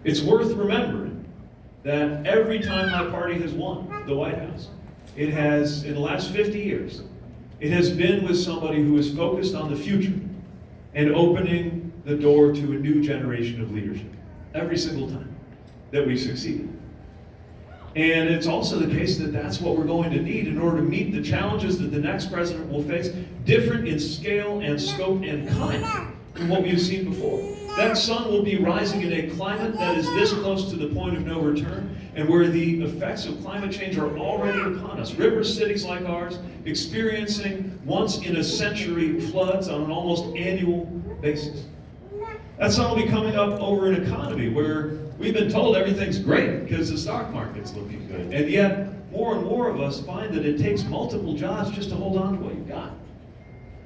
It's worth remembering that every time my party has won the White House, it has, in the last 50 years, it has been with somebody who is focused on the future and opening the door to a new generation of leadership. Every single time that we succeeded. And it's also the case that that's what we're going to need in order to meet the challenges that the next president will face, different in scale and scope and kind from what we've seen before. That sun will be rising in a climate that is this close to the point of no return, and where the effects of climate change are already upon us. River cities like ours experiencing once-in-a-century floods on an almost annual basis. That sun will be coming up over an economy where we've been told everything's great because the stock market's looking good. And yet, more and more of us find that it takes multiple jobs just to hold on to what you've got.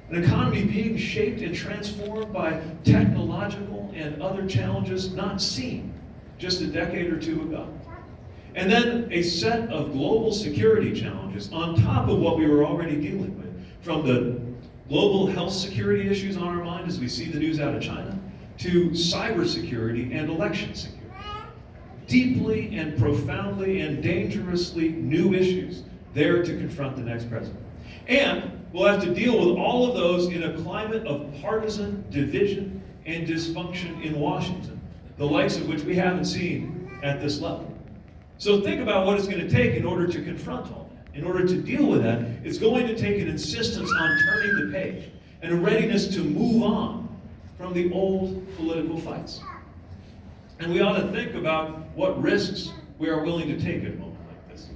An economy being shaped and transformed by technological and other challenges not seen just a decade or two ago. And then a set of global security challenges on top of what we were already dealing with, from the global health security issues on our mind as we see the news out of China, to cybersecurity and election security. Deeply and profoundly and dangerously new issues there to confront the next president. And we'll have to deal with all of those in a climate of partisan division and dysfunction in Washington, the likes of which we haven't seen at this level. So think about what it's going to take in order to confront all that. In order to deal with that, it's going to take an insistence on turning the page and a readiness to move on from the old political fights. And we ought to think about what risks we are willing to take at a moment like this.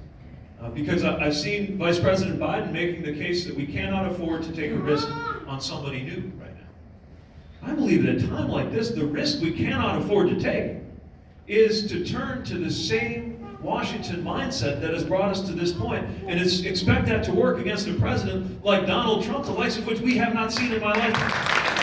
Because I've seen Vice President Biden making the case that we cannot afford to take a risk on somebody new right now. I believe at a time like this, the risk we cannot afford to take is to turn to the same Washington mindset that has brought us to this point, and expect that to work against a president like Donald Trump, the likes of which we have not seen in my lifetime.